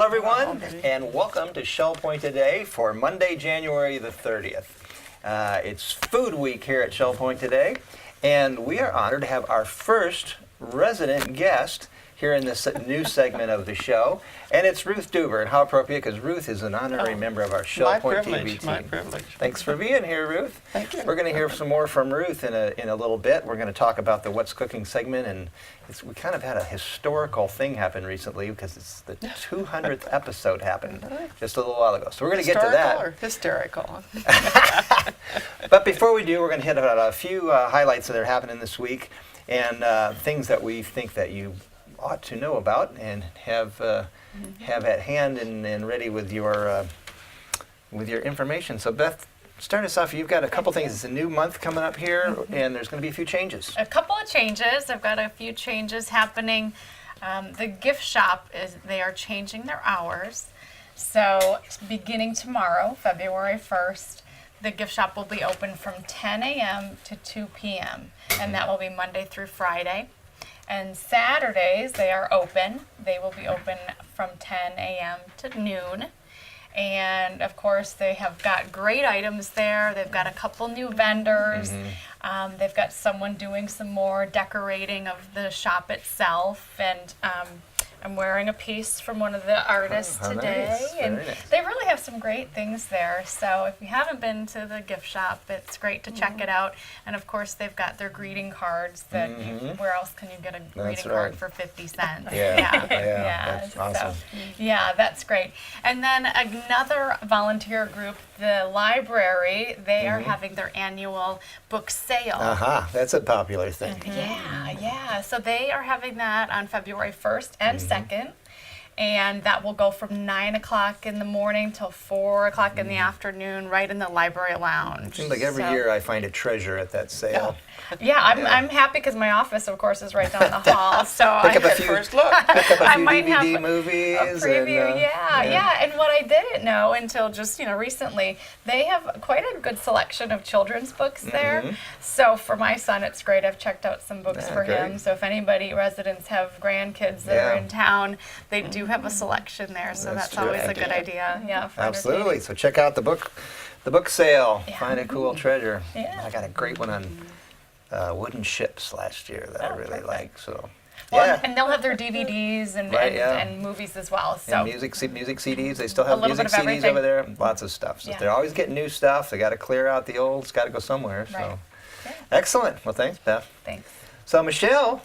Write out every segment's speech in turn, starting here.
everyone, and welcome to Shell Point Today for Monday, January the 30th. It's Food Week here at Shell Point today, and we are honored to have our first resident guest here in this new segment of the show, and it's Ruth Duber. And how appropriate, because Ruth is an honorary member of our Shell Point TV team. My privilege. Thanks for being here, Ruth. Thank you. We're going to hear some more from Ruth in a little bit. We're going to talk about the What's Cooking segment, and we kind of had a historical thing happen recently because it's the 200th episode happened just a little while ago. So we're going to get to that. Historical or hysterical? But before we do, we're going to hit a few highlights that are happening this week and things that we think that you ought to know about and have at hand and ready with your information. So Beth, start us off. You've got a couple things. It's a new month coming up here, and there's going to be a few changes. A couple of changes. I've got a few changes happening. The gift shop they are changing their hours. So beginning tomorrow, February 1st, the gift shop will be open from 10 a.m. to 2 p.m. and that will be Monday through Friday. And Saturdays, they are open. They will be open from 10 a.m. to noon. And, of course, they have got great items there. They've got a couple new vendors. They've got someone doing some more decorating of the shop itself. And I'm wearing a piece from one of the artists today. Nice. And Very nice. they really have some great things there. So if you haven't been to the gift shop, it's great to check it out. And of course, they've got their greeting cards that where else can you get a greeting card for 50 cents? Yeah, that's awesome. Yeah, that's great. And then another volunteer group, the library, they are having their annual book sale. That's a popular thing. Yeah. So they are having that on February 1st and 2nd. And that will go from 9 o'clock in the morning till 4 o'clock in the afternoon, right in the library lounge. Seems like every year I find a treasure at that sale. Yeah, I'm happy because my office, of course, is right down the hall. So Pick up a few, First look. pick up a I few might have DVD a movies. preview, and, yeah. And what I didn't know until just recently, they have quite a good selection of children's books there. So for my son, it's great. I've checked out some books for him. great. So if anybody residents have grandkids that are in town, they do have a selection there. So That's that's always a terrific. good idea. Yeah, for Absolutely. entertaining. So check out the book sale. Yeah. Find a cool treasure. Yeah. I got a great one on wooden ships last year that I really perfect. like. So Well, and they'll have their DVDs and, Right, and movies as well. So and music CDs. They still have little music bit of CDs everything. over there. Lots of stuff. So Yeah. they're always getting new stuff. They got to clear out the old. It's got to go somewhere. So Right. Yeah. excellent. Well, thanks, Beth. Thanks. So Michelle,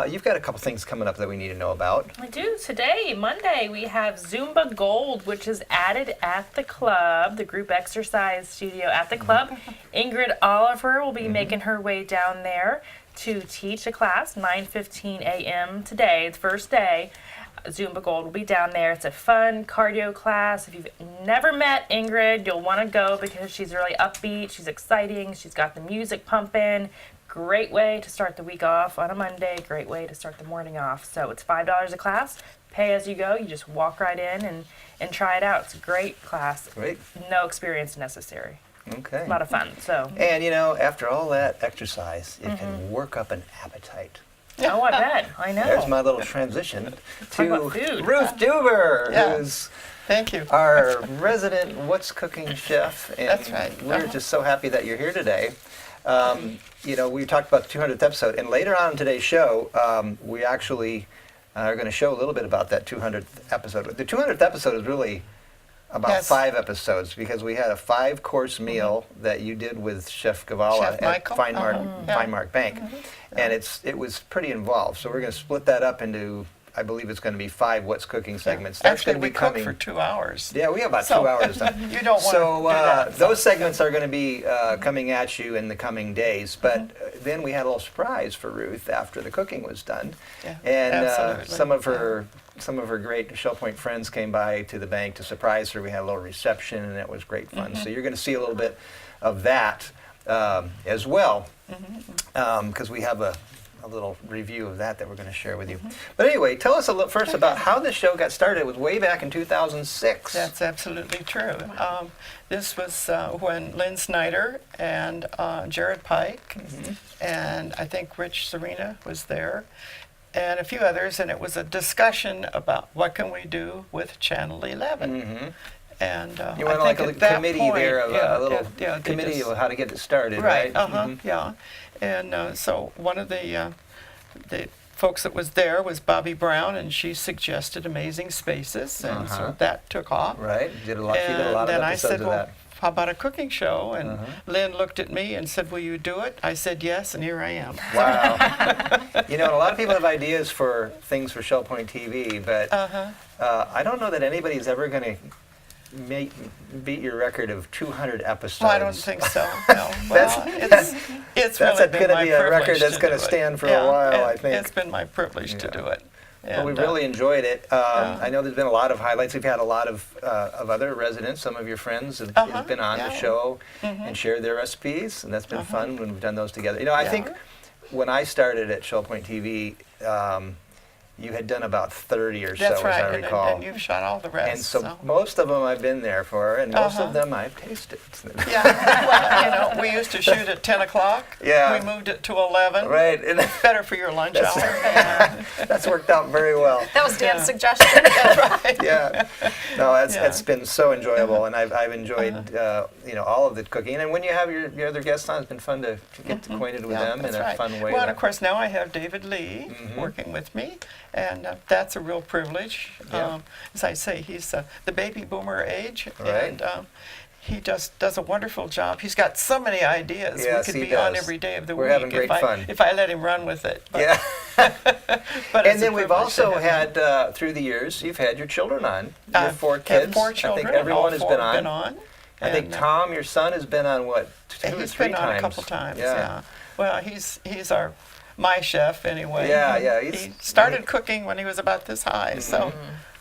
you've got a couple things coming up that we need to know about. I do. Today, Monday, we have Zumba Gold, which is added at the club, the group exercise studio at the club. Ingrid Oliver will be making her way down there to teach a class, 9:15 a.m. today, the first day. Zumba Gold will be down there. It's a fun cardio class. If you've never met Ingrid, you'll want to go because she's really upbeat. She's exciting. She's got the music pumping. Great way to start the week off on a Monday. Great way to start the morning off. So it's $5 a class. Pay as you go. You just walk right in and try it out. It's a great class. Great. No experience necessary. Okay. A lot of fun. So. And after all that exercise, it can work up an appetite. Oh, I bet. I know. There's my little transition to about food. Ruth Duber, Yeah. who's Thank you. our resident What's Cooking chef. And That's right. we're just so happy that you're here today. We talked about the 200th episode, and later on in today's show, we actually are going to show a little bit about that 200th episode. The 200th episode is really about Yes. 5 episodes because we had a 5-course meal that you did with Chef Gavala Chef at Michael. Fine Mark Bank, and it was pretty involved. So we're going to split that up into, I believe it's going to be 5 What's Cooking segments. That's Actually, going to we be cooked coming. for 2 hours. Yeah, we have about So, 2 hours. you don't want So to do that. those segments are going to be coming at you in the coming days. But then we had a little surprise for Ruth after the cooking was done, Yeah, and absolutely. some of her great Shell Point friends came by to the bank to surprise her. We had a little reception, and it was great fun. So you're going to see a little bit of that as well, because we have a little review of that we're going to share with you. But anyway, tell us a little first about how this show got started. It was way back in 2006. That's absolutely true. This was when Lynn Snyder and Jared Pike and I think Rich Serena was there. and a few others, and it was a discussion about what can we do with Channel 11. And You I went like think a at that committee point, there, of yeah, a little yeah, they committee just- of how to get it started, right? Right. Yeah. And so one of the folks that was there was Bobby Brown, and she suggested Amazing Spaces, and so that took off. Right. She did a lot of then I episodes said, of well, that. how about a cooking show? And Lynn looked at me and said, will you do it? I said yes, and here I am. Wow. You know, a lot of people have ideas for things for Shell Point TV, but I don't know that anybody's ever going to beat your record of 200 episodes. Well, I don't think so. No. Well, it's That's really going been to my be a record privilege that's to going to do it. stand for Yeah, a while, and I think. It's been my privilege to Yeah. do it. Well, we And, really enjoyed it. I know there's been a lot of highlights. We've had a lot of other residents. Some of your friends have been on the yeah. show and shared their recipes, and that's been fun when we've done those together. You know, I Yeah. think when I started at Shell Point TV, you had done about 30 or that's so, right. as I recall. And you've shot all the rest. And so most of them I've been there for, and most of them I've tasted. Yeah, well, you know, we used to shoot at 10 o'clock. Yeah. We moved it to 11. Right, and Better for your lunch hour. that's worked out very well. That was Dan's suggestion. Yeah, no, Yeah. it's been so enjoyable, and I've enjoyed you know, all of the cooking. And when you have your other guests on, it's been fun to get acquainted with them in that's a right. fun way. Well, and of course, now I have David Lee Mm-hmm. working with me, and that's a real privilege. Yeah. As I say, he's the baby boomer age, Right. and he just does a wonderful job. He's got so many ideas. Yes, we could he be on does. every day of the We're week having great fun. if I let him run with it. But, Yeah, but and it's a then we've privilege to also have him. had through the years, you've had your children on. Your I've 4 had kids. 4 children. I think everyone all has 4 been have on. been on. I think And, Tom, your son, has been on what, 2 or he's 3 been times? on a couple times. Yeah. Well, he's my chef anyway. Yeah, He- yeah, He started cooking when he was about this high. So,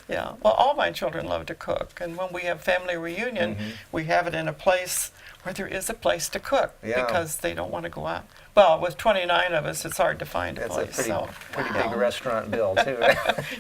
yeah. Well, all my children love to cook, and when we have family reunion, we have it in a place where there is a place to cook Yeah. because they don't want to go out. Well, with 29 of us, it's hard to find a That's place. a pretty big restaurant bill, too.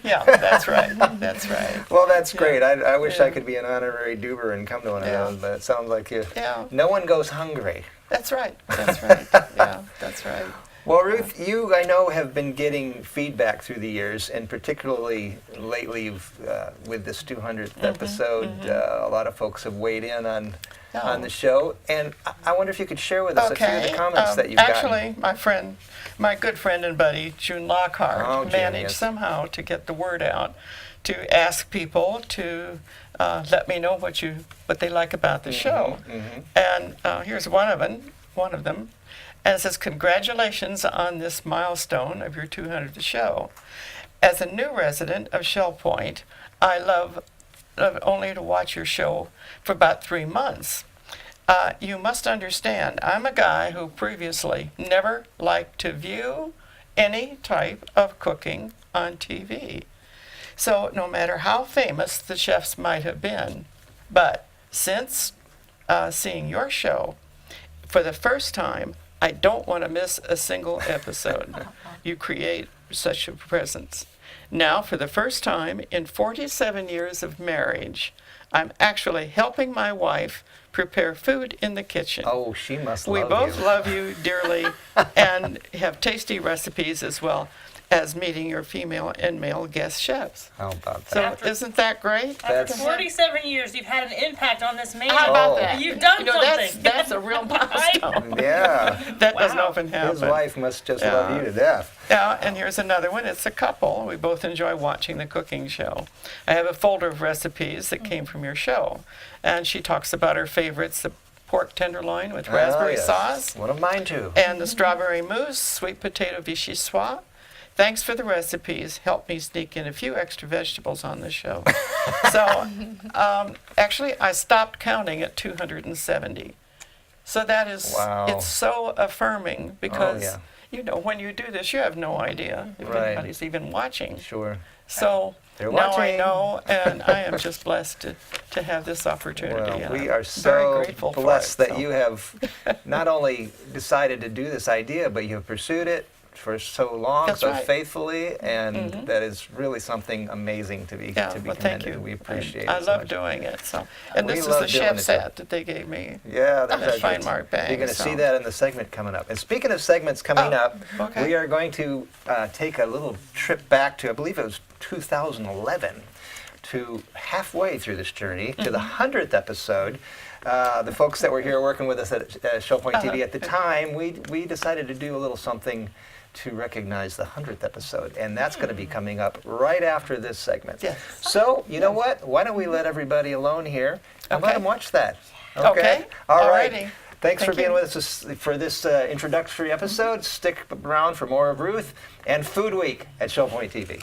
Yeah, that's right. That's right. Well, that's great. I wish Yeah. I could be an honorary Duber and come to one of Yeah. those, but it sounds like Yeah. no one goes hungry. That's right. That's right. Yeah, that's right. Well, Ruth, you, I know, have been getting feedback through the years, and particularly lately with this 200th episode, a lot of folks have weighed in on the show. And I wonder if you could share with us a few of the comments that you've actually, my good friend and buddy, June Lockhart, Oh, June, managed yes. somehow to get the word out, to ask people to let me know what they like about the show. And here's one of them. And it says, congratulations on this milestone of your 200th show. As a new resident of Shell Point, I love only to watch your show for about 3 months. You must understand, I'm a guy who previously never liked to view any type of cooking on TV. So no matter how famous the chefs might have been, but since seeing your show for the first time, I don't want to miss a single episode. You create such a presence. Now, for the first time in 47 years of marriage, I'm actually helping my wife prepare food in the kitchen. Oh, she must We love both you. love you dearly and have tasty recipes as well as meeting your female and male guest chefs. How about that? So isn't that great? That's- After 47 years, you've had an impact on this man. How about Oh. that? You've done You know, something. that's a real milestone. Yeah, That doesn't Wow. often happen. his wife must just Yeah. love you to death. Yeah, and here's another one. It's a couple. We both enjoy watching the cooking show. I have a folder of recipes that came from your show, and she talks about her favorites, the pork tenderloin with raspberry Oh, yes. sauce, One of mine, too. and the strawberry mousse, sweet potato vichyssoise. Thanks for the recipes. Help me sneak in a few extra vegetables on the show. So, actually, I stopped counting at 270. So that is, Wow. it's so affirming because, yeah. you know, when you do this, you have no idea if Right. anybody's even watching. Sure. So They're now I watching. know, and I am just blessed to have this opportunity. Well, and we I'm are very so grateful for blessed it, that so. you have not only decided to do this idea, but you have pursued it for so long, That's so right. faithfully, and that is really something amazing to be Yeah, to be well, thank commended. you. We appreciate I it. so love much. doing it. So, and We this is love the doing chef it, too. set that they gave me. Yeah, That's good. fine, Mark Bang. You're going to so. see that in the segment coming up. And speaking of segments coming Oh, up, okay. we are going to take a little trip back to, I believe it was 2011, to halfway through this journey to the 100th episode. The folks that were here working with us at Shell Point TV at the time, we decided to do a little something to recognize the 100th episode, and that's going to be coming up right after this segment. Yes. So, you know what? Why don't we let everybody alone here and let Okay. them watch that? Okay. All right. Alrighty. Thanks for Thank being you. with us for this introductory episode. Stick around for more of Ruth and Food Week at Shell Point TV.